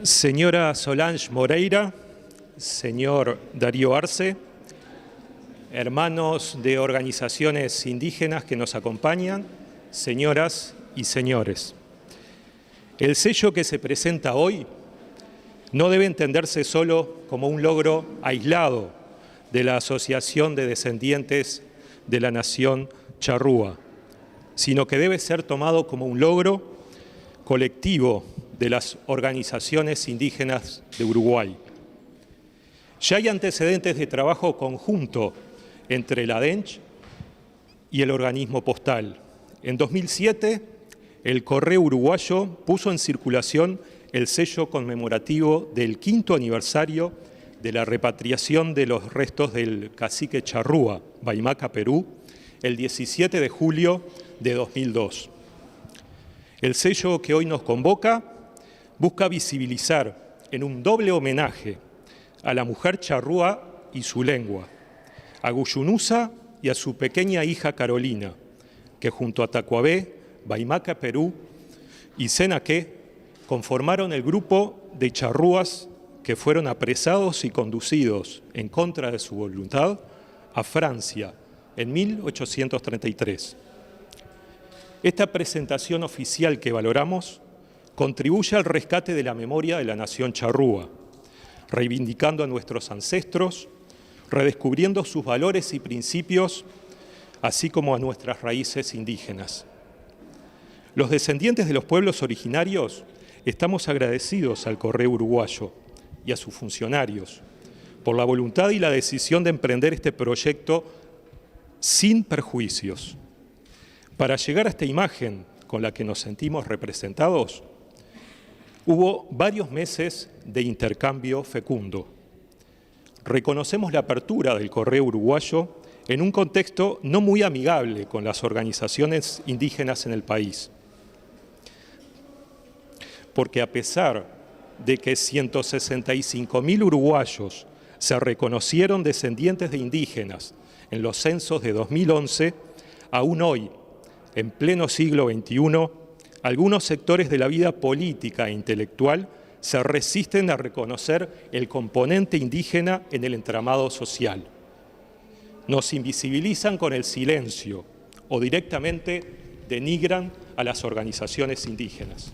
Señora Solange Moreira, señor Darío Arce, hermanos de organizaciones indígenas que nos acompañan, señoras y señores. El sello que se presenta hoy no debe entenderse solo como un logro aislado de la Asociación de Descendientes de la Nación Charrúa, sino que debe ser tomado como un logro colectivo de las organizaciones indígenas de Uruguay. Ya hay antecedentes de trabajo conjunto entre la ADENCH y el organismo postal. En 2007, el Correo Uruguayo puso en circulación el sello conmemorativo del 5º aniversario de la repatriación de los restos del cacique Charrúa, Baimaca, Perú, el 17 de julio de 2002. El sello que hoy nos convoca busca visibilizar en un doble homenaje a la mujer charrúa y su lengua, a Guyunusa y a su pequeña hija Carolina, que junto a Tacuabé, Baimaca, Perú y Senaqué conformaron el grupo de charrúas que fueron apresados y conducidos en contra de su voluntad a Francia en 1833. Esta presentación oficial que valoramos contribuye al rescate de la memoria de la nación charrúa, reivindicando a nuestros ancestros, redescubriendo sus valores y principios, así como a nuestras raíces indígenas. Los descendientes de los pueblos originarios estamos agradecidos al Correo Uruguayo y a sus funcionarios por la voluntad y la decisión de emprender este proyecto sin perjuicios. Para llegar a esta imagen con la que nos sentimos representados, hubo varios meses de intercambio fecundo. Reconocemos la apertura del Correo Uruguayo en un contexto no muy amigable con las organizaciones indígenas en el país. Porque a pesar de que 165.000 uruguayos se reconocieron descendientes de indígenas en los censos de 2011, aún hoy, en pleno siglo XXI, algunos sectores de la vida política e intelectual se resisten a reconocer el componente indígena en el entramado social. Nos invisibilizan con el silencio o directamente denigran a las organizaciones indígenas.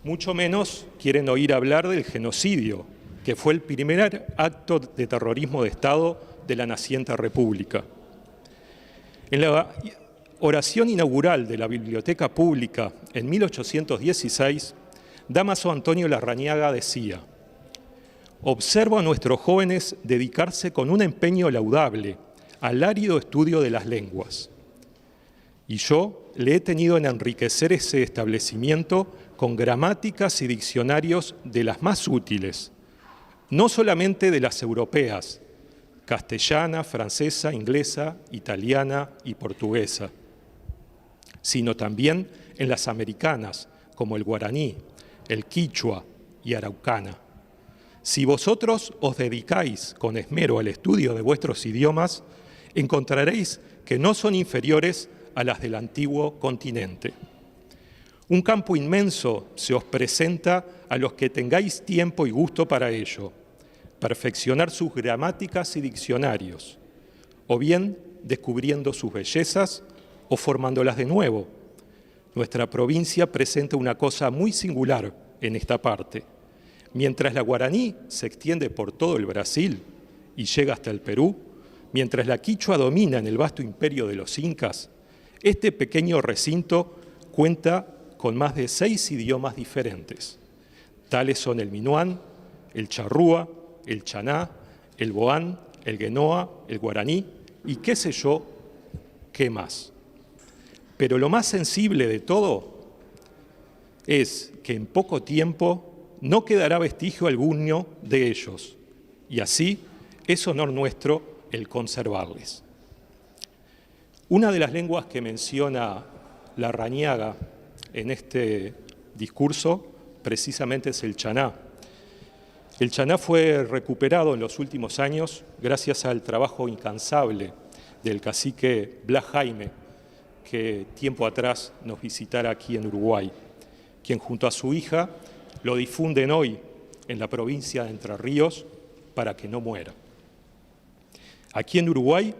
Mucho menos quieren oír hablar del genocidio, que fue el primer acto de terrorismo de Estado de la naciente República. En la oración inaugural de la Biblioteca Pública en 1816, Dámaso Antonio Larrañaga decía: «Observo a nuestros jóvenes dedicarse con un empeño laudable al árido estudio de las lenguas. Y yo le he tenido en enriquecer ese establecimiento con gramáticas y diccionarios de las más útiles, no solamente de las europeas, castellana, francesa, inglesa, italiana y portuguesa, sino también en las americanas, como el guaraní, el quichua y araucana. Si vosotros os dedicáis con esmero al estudio de vuestros idiomas, encontraréis que no son inferiores a las del antiguo continente. Un campo inmenso se os presenta a los que tengáis tiempo y gusto para ello, perfeccionar sus gramáticas y diccionarios, o bien descubriendo sus bellezas o formándolas de nuevo. Nuestra provincia presenta una cosa muy singular en esta parte. Mientras la guaraní se extiende por todo el Brasil y llega hasta el Perú, mientras la quichua domina en el vasto imperio de los incas, este pequeño recinto cuenta con más de 6 idiomas diferentes. Tales son el minuán, el charrúa, el chaná, el boán, el guenoa, el guaraní y qué sé yo, qué más. Pero lo más sensible de todo es que en poco tiempo no quedará vestigio alguno de ellos, y así es honor nuestro el conservarles. Una de las lenguas que menciona Larrañaga en este discurso precisamente es el chaná. El chaná fue recuperado en los últimos años gracias al trabajo incansable del cacique Blas Jaime, que tiempo atrás nos visitara aquí en Uruguay, quien junto a su hija lo difunden hoy en la provincia de Entre Ríos para que no muera. Aquí en Uruguay,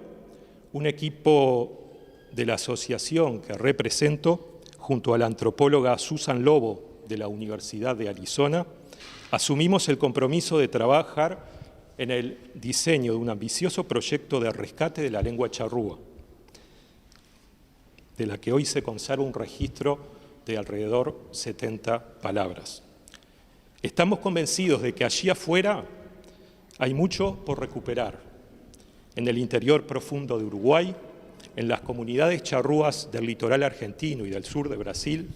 un equipo de la asociación que represento, junto a la antropóloga Susan Lobo de la Universidad de Arizona, asumimos el compromiso de trabajar en el diseño de un ambicioso proyecto de rescate de la lengua charrúa, de la que hoy se conserva un registro de alrededor 70 palabras. Estamos convencidos de que allí afuera hay mucho por recuperar, en el interior profundo de Uruguay, en las comunidades charrúas del litoral argentino y del sur de Brasil,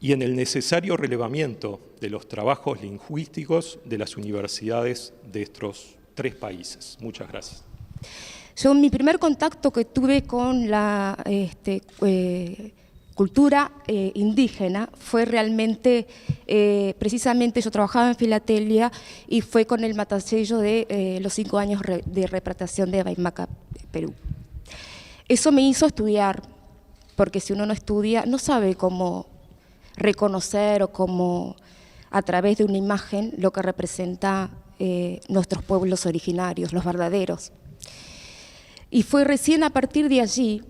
y en el necesario relevamiento de los trabajos lingüísticos de las universidades de estos 3 países. Muchas gracias. Yo, mi primer contacto que tuve con la cultura indígena fue realmente, precisamente yo trabajaba en Filatelia y fue con el matasello de los 5 años de repatriación de Abaymaca, Perú. Eso me hizo estudiar, porque si uno no estudia, no sabe cómo reconocer o cómo, a través de una imagen, lo que representa nuestros pueblos originarios, los verdaderos. Y fue recién a partir de allí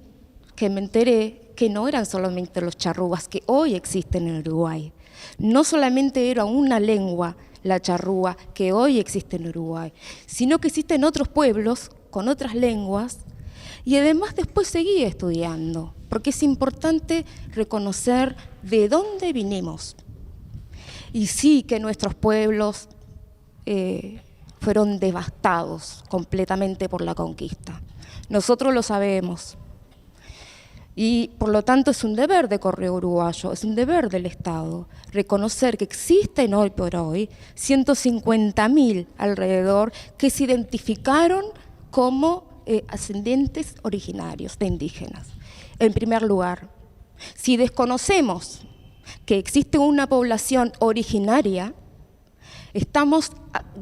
que me enteré que no eran solamente los charrúas que hoy existen en Uruguay. No solamente era una lengua, la charrúa, que hoy existe en Uruguay, sino que existen otros pueblos con otras lenguas, y además después seguí estudiando, porque es importante reconocer de dónde vinimos. Y sí que nuestros pueblos fueron devastados completamente por la conquista. Nosotros lo sabemos. Y por lo tanto es un deber de Correo Uruguayo, es un deber del Estado, reconocer que existen hoy por hoy 150.000 alrededor que se identificaron como ascendientes originarios de indígenas. En primer lugar, si desconocemos que existe una población originaria, estamos,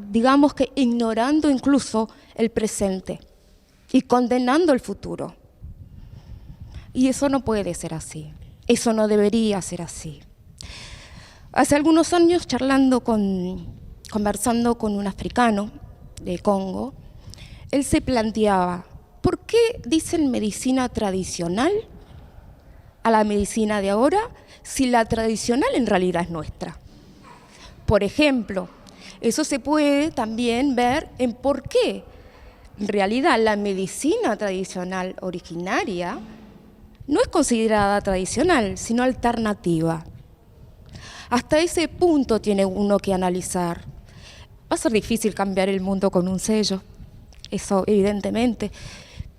digamos que, ignorando incluso el presente y condenando el futuro. Y eso no puede ser así, eso no debería ser así. Hace algunos años, conversando con un africano de Congo, él se planteaba, ¿por qué dicen medicina tradicional a la medicina de ahora si la tradicional en realidad es nuestra? Por ejemplo, eso se puede también ver en por qué en realidad la medicina tradicional originaria no es considerada tradicional, sino alternativa. Hasta ese punto tiene uno que analizar. Va a ser difícil cambiar el mundo con un sello, eso evidentemente,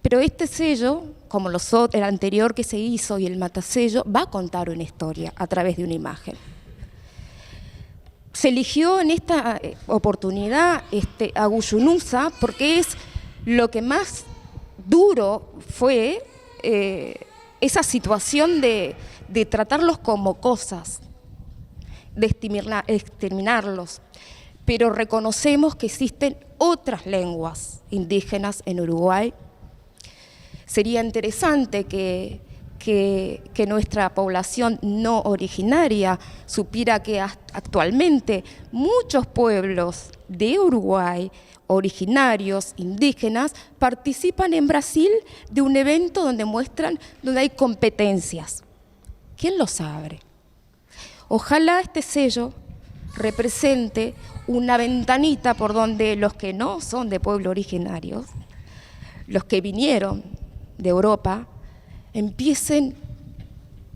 pero este sello, como el anterior que se hizo y el matasello, va a contar una historia a través de una imagen. Se eligió en esta oportunidad a Guyunusa porque es lo que más duro fue esa situación de tratarlos como cosas, de exterminarlos, pero reconocemos que existen otras lenguas indígenas en Uruguay. Sería interesante que nuestra población no originaria supiera que actualmente muchos pueblos de Uruguay, originarios, indígenas, participan en Brasil de un evento donde hay competencias. ¿Quién lo sabe? Ojalá este sello represente una ventanita por donde los que no son de pueblo originarios, los que vinieron de Europa, empiecen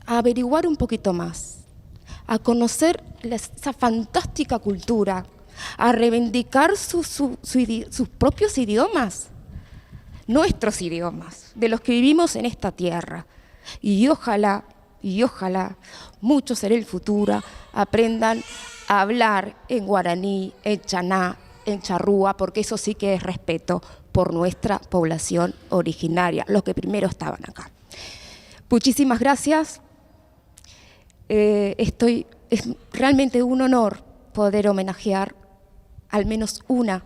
a averiguar un poquito más, a conocer esa fantástica cultura, a reivindicar sus propios idiomas, nuestros idiomas, de los que vivimos en esta tierra. Y ojalá, muchos en el futuro aprendan a hablar en guaraní, en chaná, en charrúa, porque eso sí que es respeto por nuestra población originaria, los que primero estaban acá. Muchísimas gracias. Es realmente un honor poder homenajear al menos una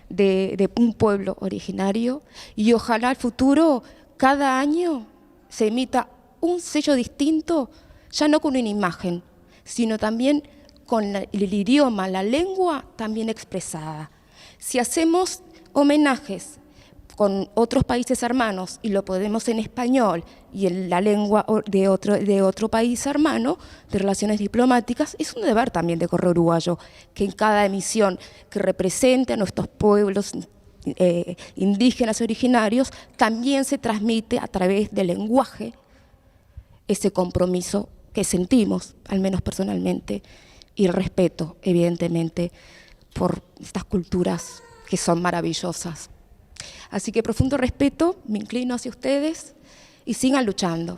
de un pueblo originario, y ojalá al futuro cada año se emita un sello distinto ya no con una imagen, sino también con el idioma, la lengua también expresada. Si hacemos homenajes con otros países hermanos y lo podemos en español y en la lengua de otro país hermano, de relaciones diplomáticas, es un deber también de Correo Uruguayo que en cada emisión que represente a nuestros pueblos indígenas originarios, también se transmite a través del lenguaje ese compromiso que sentimos, al menos personalmente, y el respeto, evidentemente, por estas culturas que son maravillosas. Así que profundo respeto, me inclino hacia ustedes y sigan luchando.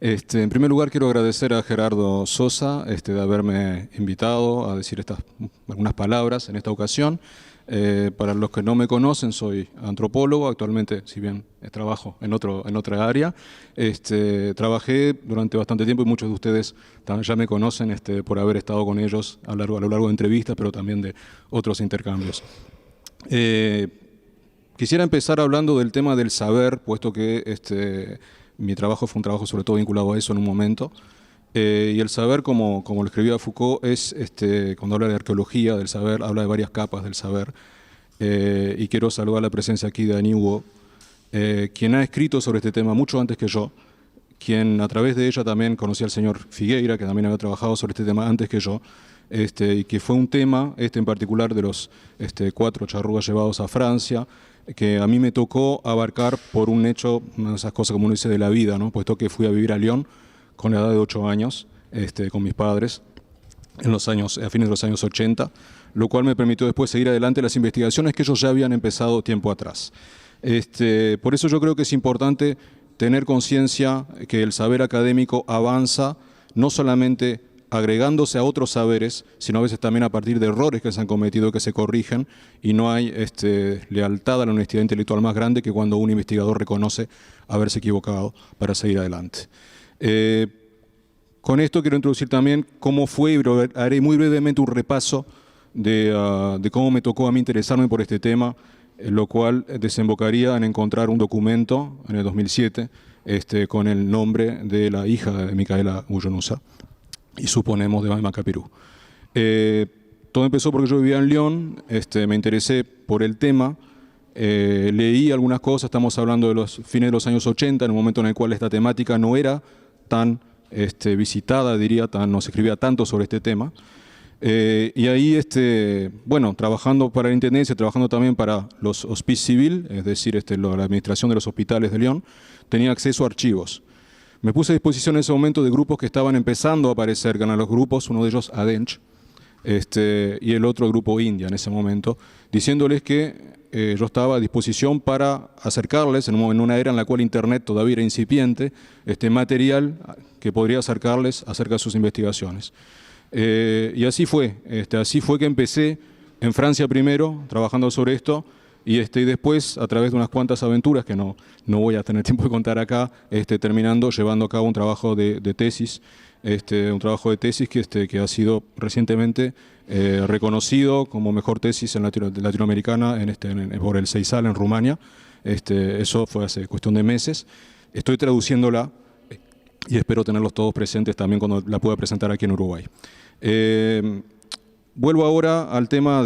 En primer lugar, quiero agradecer a Gerardo Sosa de haberme invitado a decir algunas palabras en esta ocasión. Para los que no me conocen, soy antropólogo, actualmente, si bien trabajo en otra área. Trabajé durante bastante tiempo y muchos de ustedes ya me conocen por haber estado con ellos a lo largo de entrevistas, pero también de otros intercambios. Quisiera empezar hablando del tema del saber, puesto que mi trabajo fue un trabajo sobre todo vinculado a eso en un momento. Y el saber, como lo escribía Foucault, es cuando habla de arqueología del saber, habla de varias capas del saber. Y quiero saludar la presencia aquí de Ani Hugo, quien ha escrito sobre este tema mucho antes que yo, quien a través de ella también conocí al señor Figueira, que también había trabajado sobre este tema antes que yo, y que fue un tema, en particular de los 4 charrúas llevados a Francia, que a mí me tocó abarcar por un hecho, una de esas cosas como uno dice de la vida, ¿no? Puesto que fui a vivir a Lyon con la edad de 8 años, con mis padres, a fines de los años 80, lo cual me permitió después seguir adelante las investigaciones que ellos ya habían empezado tiempo atrás. Por eso yo creo que es importante tener conciencia que el saber académico avanza no solamente agregándose a otros saberes, sino a veces también a partir de errores que se han cometido que se corrigen, y no hay lealtad a la honestidad intelectual más grande que cuando un investigador reconoce haberse equivocado para seguir adelante. Con esto quiero introducir también cómo fue, y haré muy brevemente un repaso de cómo me tocó a mí interesarme por este tema, lo cual desembocaría en encontrar un documento en el 2007 con el nombre de la hija de Micaela Ullonusa, y suponemos de Macapirú. Todo empezó porque yo vivía en Lyon, me interesé por el tema, leí algunas cosas, estamos hablando de los fines de los años 80, en un momento en el cual esta temática no era tan visitada, diría, no se escribía tanto sobre este tema. Y ahí, bueno, trabajando para la Intendencia, trabajando también para los Hospices Civils, es decir, la administración de los hospitales de Lyon, tenía acceso a archivos. Me puse a disposición en ese momento de grupos que estaban empezando a aparecer, ganan los grupos, uno de ellos Adench, y el otro grupo India en ese momento, diciéndoles que yo estaba a disposición para acercarles, en una era en la cual Internet todavía era incipiente, material que podría acercarles acerca de sus investigaciones. Y así fue que empecé en Francia primero, trabajando sobre esto, y después, a través de unas cuantas aventuras que no voy a tener tiempo de contar acá, terminando llevando a cabo un trabajo de tesis, que ha sido recientemente reconocido como mejor tesis latinoamericana por el CEISAL en Rumania. Eso fue hace cuestión de meses. Estoy traduciéndola y espero tenerlos todos presentes también cuando la pueda presentar aquí en Uruguay. Vuelvo ahora al tema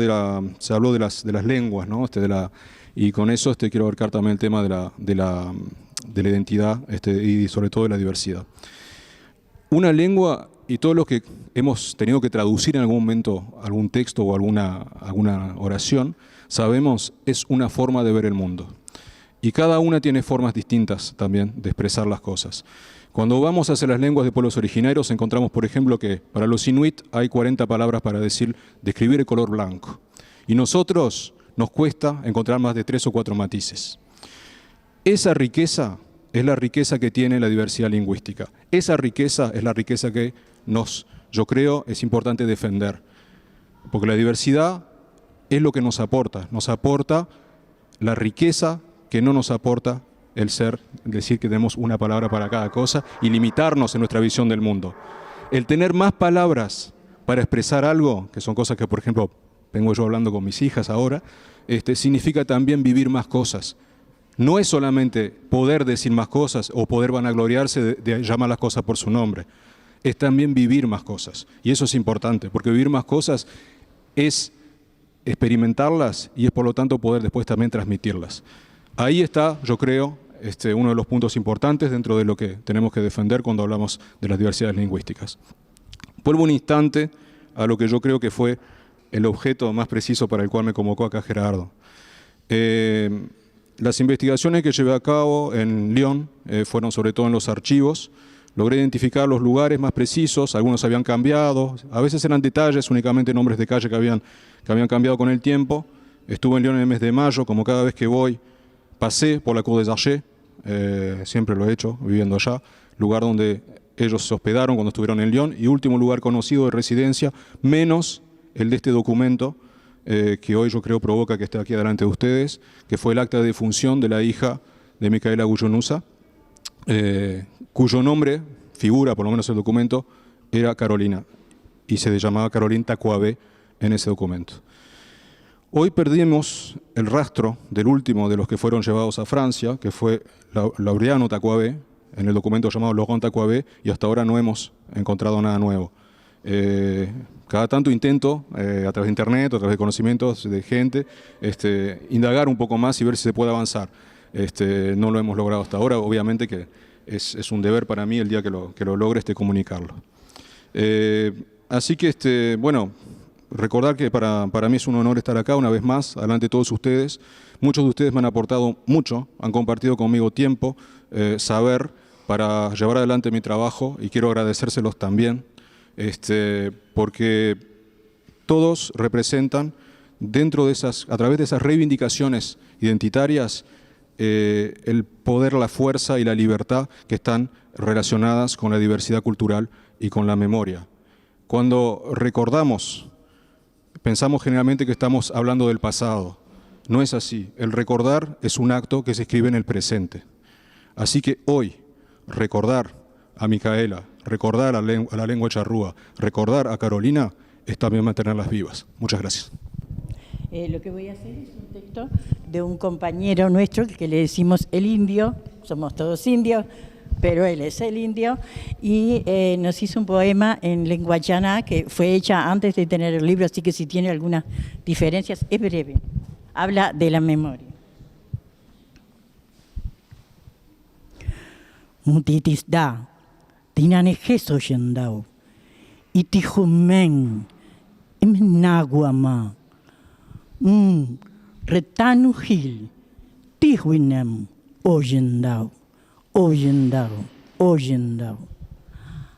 se habló de las lenguas, ¿no? Y con eso quiero abarcar también el tema de la identidad y sobre todo de la diversidad. Una lengua, y todos los que hemos tenido que traducir en algún momento algún texto o alguna oración, sabemos, es una forma de ver el mundo. Y cada una tiene formas distintas también de expresar las cosas. Cuando vamos hacia las lenguas de pueblos originarios, encontramos, por ejemplo, que para los inuit hay 40 palabras para describir el color blanco. Y nosotros nos cuesta encontrar más de 3 o 4 matices. Esa riqueza es la riqueza que tiene la diversidad lingüística. Esa riqueza es la riqueza que yo creo, es importante defender. Porque la diversidad es lo que nos aporta la riqueza que no nos aporta el decir que tenemos una palabra para cada cosa y limitarnos en nuestra visión del mundo. El tener más palabras para expresar algo, que son cosas que, por ejemplo, vengo yo hablando con mis hijas ahora, significa también vivir más cosas. no es solamente poder decir más cosas o poder vanagloriarse de llamar las cosas por su nombre, es también vivir más cosas. Y eso es importante, porque vivir más cosas es experimentarlas y es por lo tanto poder después también transmitirlas. Ahí está, yo creo, uno de los puntos importantes dentro de lo que tenemos que defender cuando hablamos de las diversidades lingüísticas. Vuelvo un instante a lo que yo creo que fue el objeto más preciso para el cual me convocó acá Gerardo. Las investigaciones que llevé a cabo en Lyon fueron sobre todo en los archivos. Logré identificar los lugares más precisos, algunos habían cambiado, a veces eran detalles, únicamente nombres de calle que habían cambiado con el tiempo. Estuve en Lyon en el mes de mayo, como cada vez que voy, pasé por la Cour des Archers, siempre lo he hecho, viviendo allá, lugar donde ellos se hospedaron cuando estuvieron en Lyon, y último lugar conocido de residencia, menos el de este documento, que hoy yo creo provoca que esté aquí delante de ustedes, que fue el acta de defunción de la hija de Micaela Agullonúzar, cuyo nombre, figura por lo menos el documento, era Carolina, y se llamaba Caroline Tacuabé en ese documento. Hoy perdimos el rastro del último de los que fueron llevados a Francia, que fue Laureano Tacuabé, en el documento llamado Laurent Tacuabé, y hasta ahora no hemos encontrado nada nuevo. Cada tanto intento, a través de internet, a través de conocimientos de gente, indagar un poco más y ver si se puede avanzar. No lo hemos logrado hasta ahora, obviamente que es un deber para mí el día que lo logre comunicarlo. Así que, bueno, recordar que para mí es un honor estar acá una vez más, adelante de todos ustedes. Muchos de ustedes me han aportado mucho, han compartido conmigo tiempo, saber para llevar adelante mi trabajo, y quiero agradecérselos también, porque todos representan dentro de a través de esas reivindicaciones identitarias, el poder, la fuerza y la libertad que están relacionadas con la diversidad cultural y con la memoria. Cuando recordamos, pensamos generalmente que estamos hablando del pasado. No es así. El recordar es un acto que se escribe en el presente. Así que hoy, recordar a Micaela, recordar a la lengua charrúa, recordar a Carolina, es también mantenerlas vivas. Muchas gracias. Lo que voy a hacer es un texto de un compañero nuestro que le decimos el indio, somos todos indios, pero él es el indio, y nos hizo un poema en lengua llana que fue hecha antes de tener el libro, así que si tiene algunas diferencias, es breve. Habla de la memoria. Mutitisda, tinanejeso yendao, itijumen, imnaguama, retanujil, tijuinem, oyendao, oyendao, oyendao.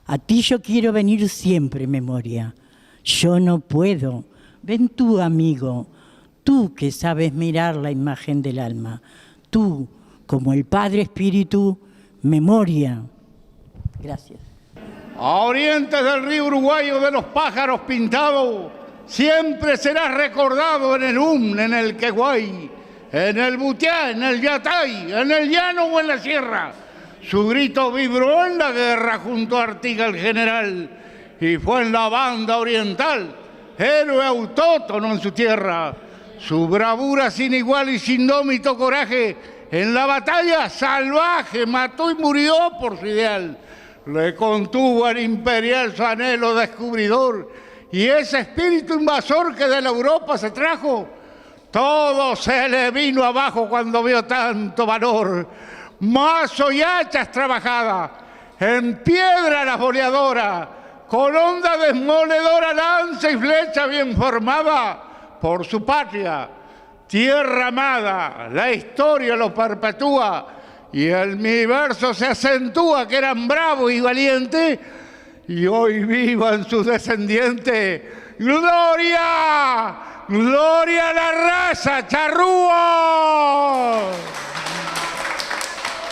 A ti yo quiero venir siempre, memoria. Yo no puedo. Ven tú, amigo, tú que sabes mirar la imagen del alma. Tú, como el Padre Espíritu, memoria. Gracias. A orientes del río uruguayo de los pájaros pintados, siempre serás recordado en el en el Queguay, en el Butiá, en el Yatay, en el llano o en la sierra. Su grito vibró en la guerra junto a Artigas el general, y fue en la banda oriental, héroe autóctono en su tierra. Su bravura sin igual y sin indómito coraje, en la batalla salvaje mató y murió por su ideal. Le contuvo al imperial su anhelo descubridor, y ese espíritu invasor que de la Europa se trajo, todo se le vino abajo cuando vio tanto valor. Mazo y hachas trabajadas, en piedra las boleadoras, con onda desmoledora, lanza y flecha bien formada, por su patria, tierra amada, la historia lo perpetúa, y el mi verso se acentúa que eran bravos y valientes, y hoy vivan sus descendientes. ¡Gloria! ¡Gloria a la raza charrúa!